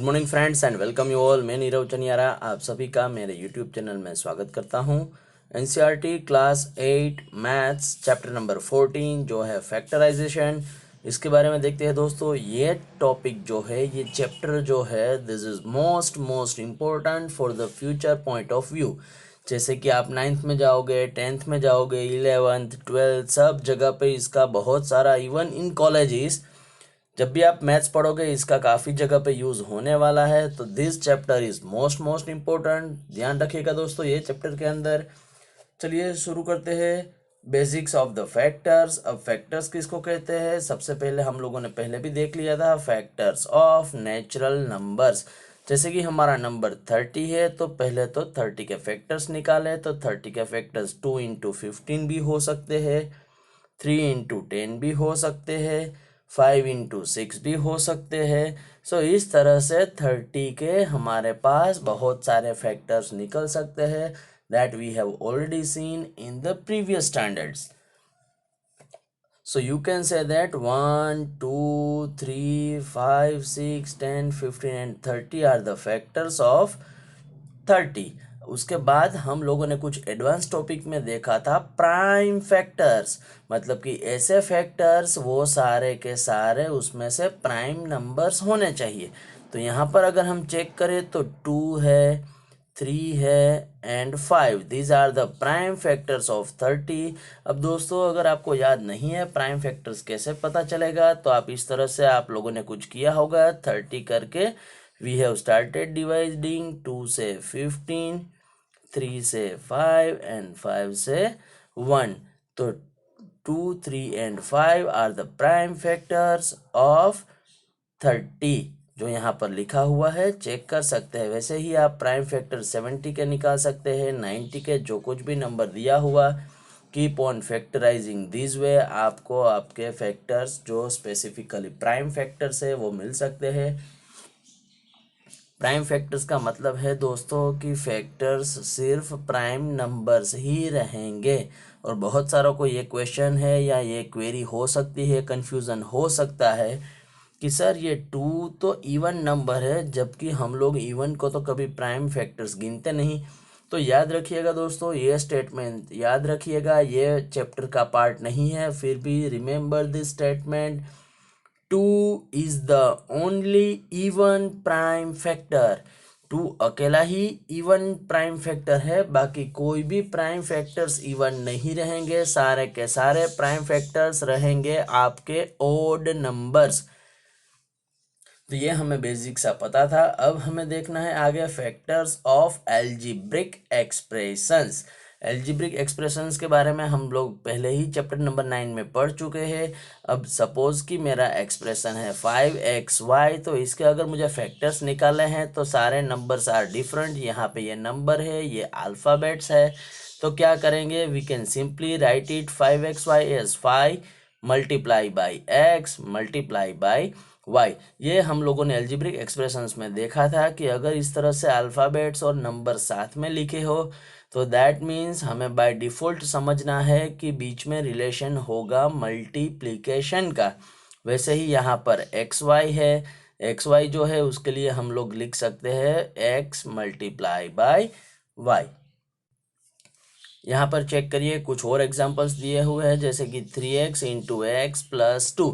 Morning friends and welcome you all. मैं नीरव चनियारा आप सभी का मेरे यूट्यूब चैनल में स्वागत करता हूं। NCERT class 8 maths chapter number 14 जो है फैक्टराइजेशन, इसके बारे में देखते हैं दोस्तों। ये टॉपिक जो है, ये चैप्टर जो है, this is most important for the future point of view. जैसे कि आप 9th में जाओगे, 10th में जाओगे, 11th 12th सब जगह पे इसका बहुत सारा, इवन इन कॉलेजेस जब भी आप मैथ्स पढ़ोगे इसका काफ़ी जगह पे यूज़ होने वाला है। तो this chapter is most important, ध्यान रखिएगा दोस्तों ये चैप्टर के अंदर। चलिए शुरू करते हैं। Basics of the factors. अब फैक्टर्स किसको कहते हैं, सबसे पहले हम लोगों ने पहले भी देख लिया था, फैक्टर्स ऑफ नेचुरल नंबर्स। जैसे कि हमारा नंबर 30 है तो पहले तो 30 के फैक्टर्स निकाले, तो 30 के फैक्टर्स 2 इंटू 15 भी हो सकते हैं, 3 इंटू 10 भी हो सकते हैं, 5 इंटू 6 भी हो सकते हैं। सो इस तरह से 30 के हमारे पास बहुत सारे फैक्टर्स निकल सकते हैं, that we have already seen in the previous standards. So you can say that 1, 2, 3, 5, 6, 10, 15 and 30 are the factors of 30। उसके बाद हम लोगों ने कुछ एडवांस टॉपिक में देखा था प्राइम फैक्टर्स, मतलब कि ऐसे फैक्टर्स वो सारे के सारे उसमें से प्राइम नंबर्स होने चाहिए। तो यहाँ पर अगर हम चेक करें तो 2 है, 3 है and 5, these are the prime factors of 30। अब दोस्तों अगर आपको याद नहीं है प्राइम फैक्टर्स कैसे पता चलेगा, तो आप इस तरह से आप लोगों ने कुछ किया होगा, 30 करके वी हैव स्टार्टेड डिवाइडिंग, 2 से 15, 3 से 5 एंड 5 से 1। तो 2, 3 and 5 are the prime factors of 30 जो यहाँ पर लिखा हुआ है, चेक कर सकते हैं। वैसे ही आप प्राइम फैक्टर 70 के निकाल सकते हैं, 90 के, जो कुछ भी नंबर दिया हुआ। Keep on factorising this way, आपको आपके फैक्टर्स जो स्पेसिफिकली प्राइम फैक्टर्स है वो मिल सकते हैं। प्राइम फैक्टर्स का मतलब है दोस्तों कि फैक्टर्स सिर्फ प्राइम नंबर्स ही रहेंगे। और बहुत सारों को ये क्वेश्चन है या ये क्वेरी हो सकती है, कन्फ्यूज़न हो सकता है कि सर ये 2 तो इवन नंबर है, जबकि हम लोग इवन को तो कभी प्राइम फैक्टर्स गिनते नहीं। तो याद रखिएगा दोस्तों, ये स्टेटमेंट याद रखिएगा, ये चैप्टर का पार्ट नहीं है, फिर भी remember this statement, 2 is the only even prime factor. 2 अकेला ही इवन प्राइम फैक्टर है, बाकी कोई भी प्राइम फैक्टर्स इवन नहीं रहेंगे, सारे के सारे प्राइम फैक्टर्स रहेंगे आपके ओड नंबर्स। तो ये हमें बेसिक सा पता था। अब हमें देखना है आगे फैक्टर्स ऑफ एल्जीब्रिक एक्सप्रेशंस। एल्जीब्रिक एक्सप्रेशंस के बारे में हम लोग पहले ही चैप्टर नंबर 9 में पढ़ चुके हैं। अब सपोज कि मेरा एक्सप्रेशन है 5xy, तो इसके अगर मुझे फैक्टर्स निकाले हैं तो सारे नंबर्स आर डिफरेंट। यहाँ पे ये नंबर है, ये अल्फ़ाबेट्स है, तो क्या करेंगे, we can simply write it 5xy as 5 multiply by x multiply by y। ये हम लोगों ने एल्जीब्रिक एक्सप्रेशंस में देखा था कि अगर इस तरह से अल्फ़ाबेट्स और नंबर साथ में लिखे हो तो दैट मीन्स हमें बाय डिफ़ॉल्ट समझना है कि बीच में रिलेशन होगा मल्टीप्लिकेशन का। वैसे ही यहाँ पर xy है, xy जो है उसके लिए हम लोग लिख सकते हैं x मल्टीप्लाई बाय y। यहाँ पर चेक करिए, कुछ और एग्जांपल्स दिए हुए हैं, जैसे कि 3x इंटू एक्स प्लस 2,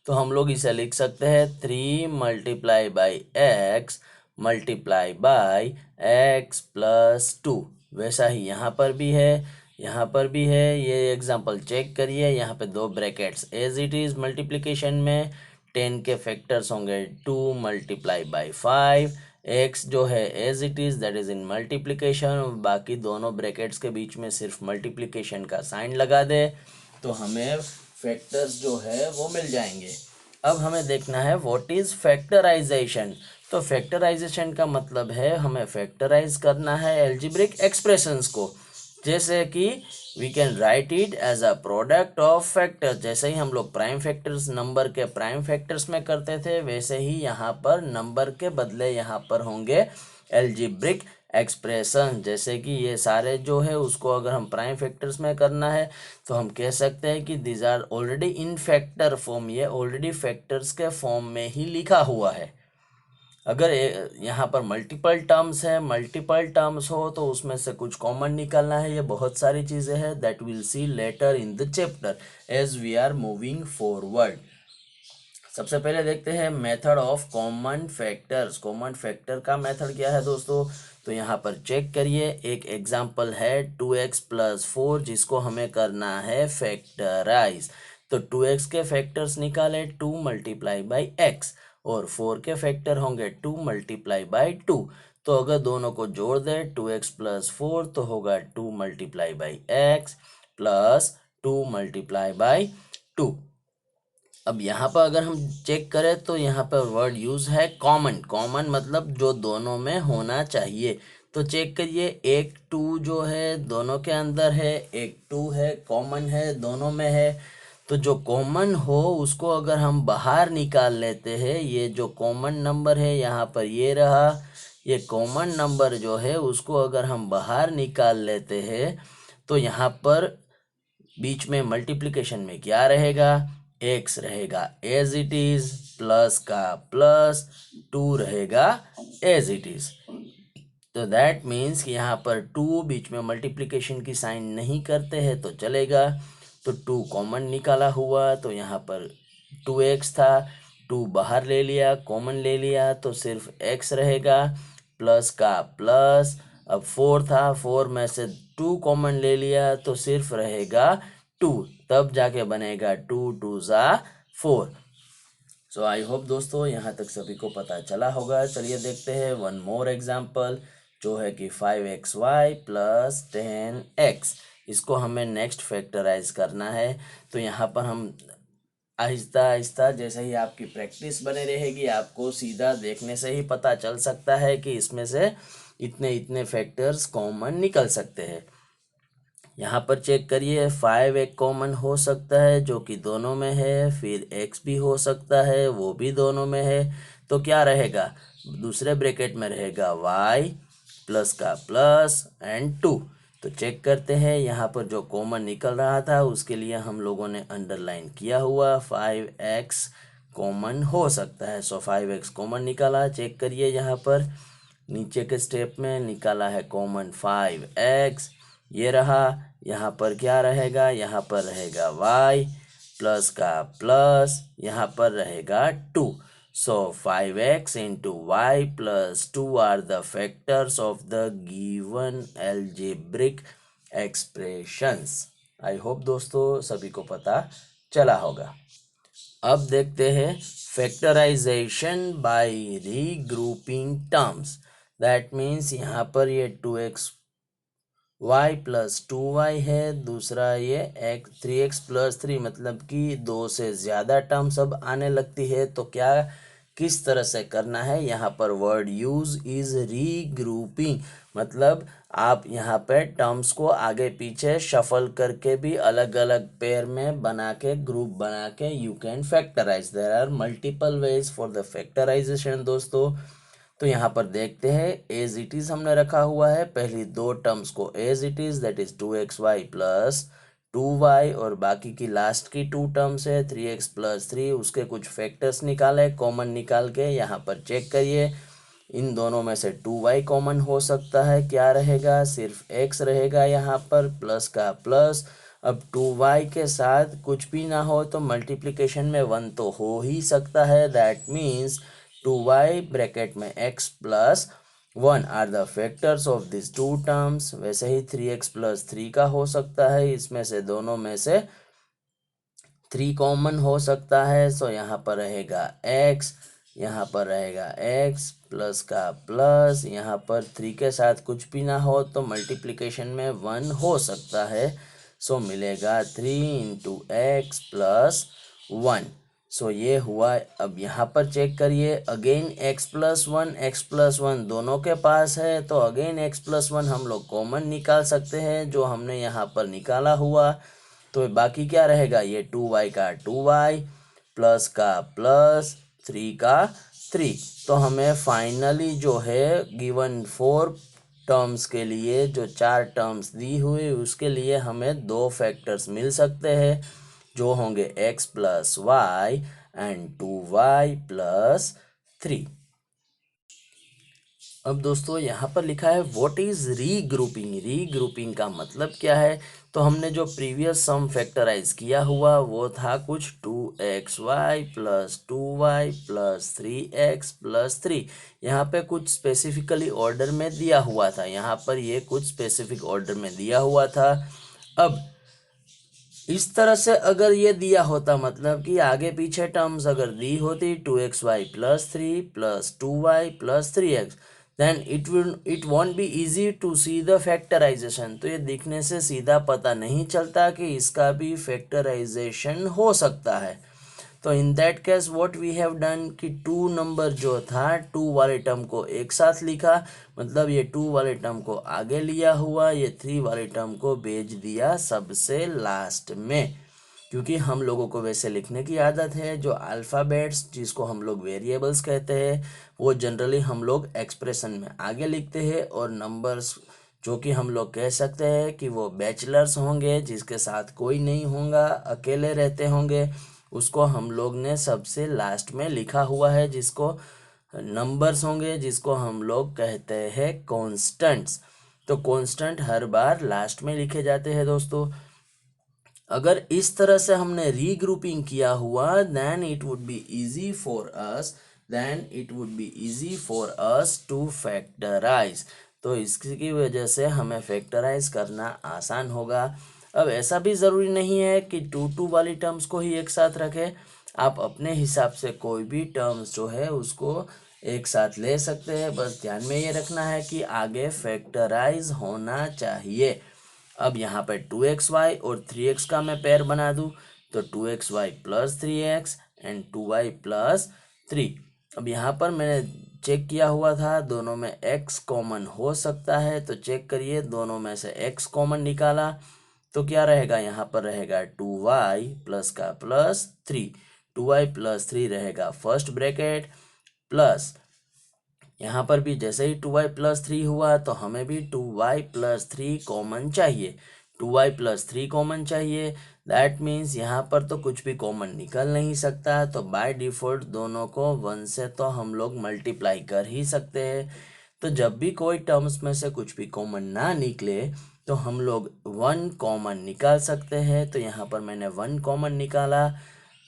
तो हम लोग इसे लिख सकते हैं 3 multiply by x multiply by x plus 2। वैसा ही यहाँ पर भी है, यहाँ पर भी है। ये एग्जांपल चेक करिए, यहाँ पे 2 brackets as it is multiplication में 10 के फैक्टर्स होंगे 2 मल्टीप्लाई बाई 5, एक्स जो है as it is that is in multiplication, बाकी दोनों ब्रैकेट्स के बीच में सिर्फ मल्टीप्लिकेशन का साइन लगा दे तो हमें फैक्टर्स जो है वो मिल जाएंगे। अब हमें देखना है व्हाट इज़ फैक्टराइजेशन। तो फैक्टराइजेशन का मतलब है हमें फैक्टराइज करना है एल्जीब्रिक एक्सप्रेशंस को, जैसे कि we can write it as a product of factors. जैसे ही हम लोग प्राइम फैक्टर्स नंबर के प्राइम फैक्टर्स में करते थे, वैसे ही यहाँ पर नंबर के बदले यहाँ पर होंगे एल्जीब्रिक एक्सप्रेशन। जैसे कि ये सारे जो है उसको अगर हम प्राइम फैक्टर्स में करना है तो हम कह सकते हैं कि these are already in factor form, ये ऑलरेडी फैक्टर्स के फॉर्म में ही लिखा हुआ है। अगर यहाँ पर मल्टीपल टर्म्स है, मल्टीपल टर्म्स हो तो उसमें से कुछ कॉमन निकालना है। ये बहुत सारी चीज़ें हैं that will see later in the chapter as we are moving forward. सबसे पहले देखते हैं method of common factors. Common factor का मेथड क्या है दोस्तों? तो यहाँ पर चेक करिए, एक एग्जांपल है 2x + 4 जिसको हमें करना है फैक्टराइज। तो 2x के फैक्टर्स निकाले 2 × x और 4 के फैक्टर होंगे 2 × 2। तो अगर दोनों को जोड़ दे 2x + 4 तो होगा 2 × x प्लस 2 × 2। अब यहाँ पर अगर हम चेक करें तो यहाँ पर वर्ड यूज़ है कॉमन। कॉमन मतलब जो दोनों में होना चाहिए। तो चेक करिए, एक 2 जो है दोनों के अंदर है, एक 2 है कॉमन है दोनों में है। तो जो कॉमन हो उसको अगर हम बाहर निकाल लेते हैं, ये जो कॉमन नंबर है यहाँ पर ये रहा, ये कॉमन नंबर जो है उसको अगर हम बाहर निकाल लेते हैं तो यहाँ पर बीच में मल्टीप्लिकेशन में क्या रहेगा? x रहेगा एज इट इज, प्लस का प्लस 2 रहेगा एज इट इज। तो दैट मीन्स कि यहाँ पर 2 बीच में मल्टीप्लिकेशन की साइन नहीं करते हैं तो चलेगा। तो 2 कॉमन निकाला हुआ, तो यहाँ पर 2x था, 2 बाहर ले लिया, कॉमन ले लिया तो सिर्फ x रहेगा, प्लस का प्लस। अब 4 था, 4 में से 2 कॉमन ले लिया तो सिर्फ रहेगा 2, तब जाके बनेगा 2 2 ज़ा 4। सो आई होप दोस्तों यहाँ तक सभी को पता चला होगा। चलिए देखते हैं वन मोर एग्जाम्पल जो है कि 5xy + 10x। इसको हमें नेक्स्ट फैक्टराइज करना है। तो यहाँ पर हम आहिस्ता आहिस्ता जैसे ही आपकी प्रैक्टिस बने रहेगी आपको सीधा देखने से ही पता चल सकता है कि इसमें से इतने इतने फैक्टर्स कॉमन निकल सकते हैं। यहाँ पर चेक करिए, 5 एक कॉमन हो सकता है जो कि दोनों में है, फिर x भी हो सकता है वो भी दोनों में है। तो क्या रहेगा? दूसरे ब्रैकेट में रहेगा y प्लस का प्लस एंड 2। तो चेक करते हैं, यहाँ पर जो कॉमन निकल रहा था उसके लिए हम लोगों ने अंडरलाइन किया हुआ 5x कॉमन हो सकता है। सो 5x कॉमन निकाला। चेक करिए यहाँ पर नीचे के स्टेप में निकाला है कॉमन 5x, ये रहा। यहाँ पर क्या रहेगा? यहाँ पर रहेगा y प्लस का प्लस, यहाँ पर रहेगा 2। सो 5x into y plus 2 are the factors of the given algebraic expressions। I hope दोस्तों सभी को पता चला होगा। अब देखते हैं factorization by regrouping terms. That means यहाँ पर ये 2x y + 2y है, दूसरा ये 3x + 3, मतलब कि 2 से ज़्यादा टर्म्स अब आने लगती है। तो क्या किस तरह से करना है? यहाँ पर वर्ड यूज इज रीग्रुपिंग, मतलब आप यहाँ पे टर्म्स को आगे पीछे शफल करके भी अलग अलग पेयर में बना के ग्रुप बना के you can factorize. There are multiple ways for the factorization दोस्तों। तो यहाँ पर देखते हैं एज इट इज हमने रखा हुआ है, पहली दो टर्म्स को as it is that is 2xy + 2y, और बाकी की लास्ट की 2 टर्म्स है 3x + 3, उसके कुछ फैक्टर्स निकाले कॉमन निकाल के। यहाँ पर चेक करिए, इन दोनों में से 2y कॉमन हो सकता है, क्या रहेगा? सिर्फ x रहेगा यहाँ पर, प्लस का प्लस। अब 2y के साथ कुछ भी ना हो तो मल्टीप्लिकेशन में 1 तो हो ही सकता है, दैट मीन्स 2y ब्रैकेट में x + 1 are the factors of this 2 terms. वैसे ही 3x + 3 का हो सकता है, इसमें से दोनों में से 3 कॉमन हो सकता है। सो यहाँ पर रहेगा x, यहाँ पर रहेगा x प्लस का प्लस, यहाँ पर 3 के साथ कुछ भी ना हो तो मल्टीप्लिकेशन में 1 हो सकता है। सो मिलेगा 3 × x + 1। सो ये हुआ। अब यहाँ पर चेक करिए, अगेन x + 1 x + 1 दोनों के पास है, तो अगेन x + 1 हम लोग कॉमन निकाल सकते हैं जो हमने यहाँ पर निकाला हुआ। तो बाकी क्या रहेगा? ये 2y का 2y प्लस का प्लस 3 का 3। तो हमें फाइनली जो है गिवन 4 टर्म्स के लिए जो 4 टर्म्स दी हुई उसके लिए हमें 2 फैक्टर्स मिल सकते हैं जो होंगे x + y एंड 2y + 3। अब दोस्तों यहाँ पर लिखा है व्हाट इज रीग्रुपिंग। रीग्रुपिंग का मतलब क्या है? तो हमने जो प्रीवियस सम फैक्टराइज किया हुआ वो था कुछ 2xy plus 2y plus 3x plus 3। यहाँ पे कुछ स्पेसिफिकली ऑर्डर में दिया हुआ था, यहाँ पर ये कुछ स्पेसिफिक ऑर्डर में दिया हुआ था। अब इस तरह से अगर ये दिया होता, मतलब कि आगे पीछे टर्म्स अगर दी होती 2xy plus 3 plus 2y plus 3x, then it won't be easy to see the factorization. तो ये दिखने से सीधा पता नहीं चलता कि इसका भी फैक्टराइजेशन हो सकता है। तो in that case what we have done कि 2 नंबर जो था 2 वाले टर्म को एक साथ लिखा, मतलब ये 2 वाले टर्म को आगे लिया हुआ, ये 3 वाले टर्म को भेज दिया सबसे लास्ट में। क्योंकि हम लोगों को वैसे लिखने की आदत है, जो अल्फ़ाबेट्स जिसको हम लोग वेरिएबल्स कहते हैं वो जनरली हम लोग एक्सप्रेशन में आगे लिखते हैं, और नंबर्स जो कि हम लोग कह सकते हैं कि वो बैचलर्स होंगे, जिसके साथ कोई नहीं होगा, अकेले रहते होंगे, उसको हम लोग ने सबसे लास्ट में लिखा हुआ है, जिसको नंबर्स होंगे जिसको हम लोग कहते हैं कॉन्स्टेंट्स। तो कॉन्स्टेंट हर बार लास्ट में लिखे जाते हैं दोस्तों। अगर इस तरह से हमने रीग्रुपिंग किया हुआ then it would be easy for us, to factorize. तो इसकी वजह से हमें फैक्टराइज करना आसान होगा। अब ऐसा भी ज़रूरी नहीं है कि 2 वाली टर्म्स को ही एक साथ रखें, आप अपने हिसाब से कोई भी टर्म्स जो है उसको एक साथ ले सकते हैं। बस ध्यान में ये रखना है कि आगे फैक्टराइज होना चाहिए। अब यहाँ पर 2xy और 3x का मैं पेयर बना दूँ तो 2xy plus 3x and 2y plus 3। अब यहाँ पर मैंने चेक किया हुआ था दोनों में x कॉमन हो सकता है, तो चेक करिए दोनों में से x कॉमन निकाला तो क्या रहेगा, यहाँ पर रहेगा 2y प्लस का प्लस 3, 2y प्लस 3 रहेगा फर्स्ट ब्रैकेट, प्लस यहाँ पर भी जैसे ही 2y प्लस 3 हुआ तो हमें भी 2y प्लस 3 कॉमन चाहिए, 2y प्लस 3 कॉमन चाहिए। दैट मीन्स यहाँ पर तो कुछ भी कॉमन निकल नहीं सकता, तो बाय डिफ़ॉल्ट दोनों को 1 से तो हम लोग मल्टीप्लाई कर ही सकते हैं। तो जब भी कोई टर्म्स में से कुछ भी कॉमन ना निकले तो हम लोग 1 कॉमन निकाल सकते हैं। तो यहाँ पर मैंने 1 कॉमन निकाला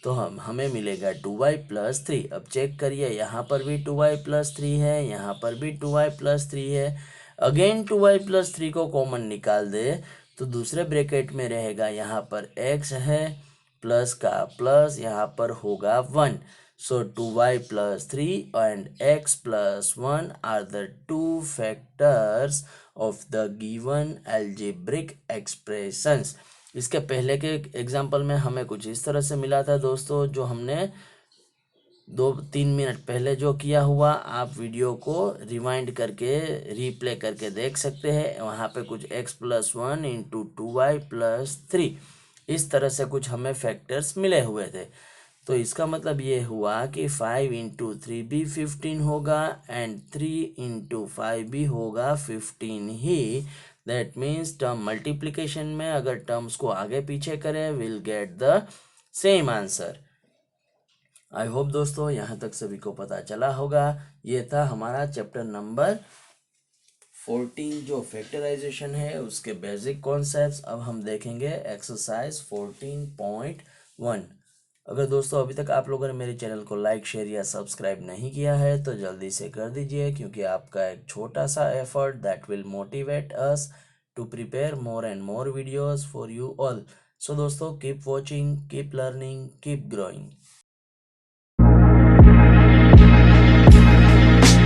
तो हमें मिलेगा 2y प्लस 3। अब चेक करिए यहाँ पर भी 2y प्लस 3 है, यहाँ पर भी 2y प्लस 3 है। अगेन 2y प्लस 3 को कॉमन निकाल दे तो दूसरे ब्रैकेट में रहेगा, यहाँ पर x है प्लस का प्लस यहाँ पर होगा 1। So 2y plus 3 and x plus 1 are the two factors of the given algebraic expressions. इसके पहले के एग्जाम्पल में हमें कुछ इस तरह से मिला था दोस्तों, जो हमने 2-3 मिनट पहले जो किया हुआ, आप वीडियो को रिवाइंड करके रीप्ले करके देख सकते हैं। वहाँ पे कुछ x plus 1 into 2y plus 3 इस तरह से कुछ हमें फैक्टर्स मिले हुए थे। तो इसका मतलब ये हुआ कि 5 इंटू 3 भी 15 होगा एंड 3 इंटू 5 भी होगा 15 ही। दैट मीन्स टर्म मल्टीप्लिकेशन में अगर टर्म्स को आगे पीछे करें will get the same answer. I hope दोस्तों यहाँ तक सभी को पता चला होगा। ये था हमारा चैप्टर नंबर 14 जो फैक्टराइजेशन है उसके बेसिक कॉन्सेप्ट्स। अब हम देखेंगे एक्सरसाइज 14.1। अगर दोस्तों अभी तक आप लोगों ने मेरे चैनल को लाइक शेयर या सब्सक्राइब नहीं किया है तो जल्दी से कर दीजिए, क्योंकि आपका एक छोटा सा effort that will motivate us to prepare more and more videos for you all. So दोस्तों keep watching, keep learning, keep growing.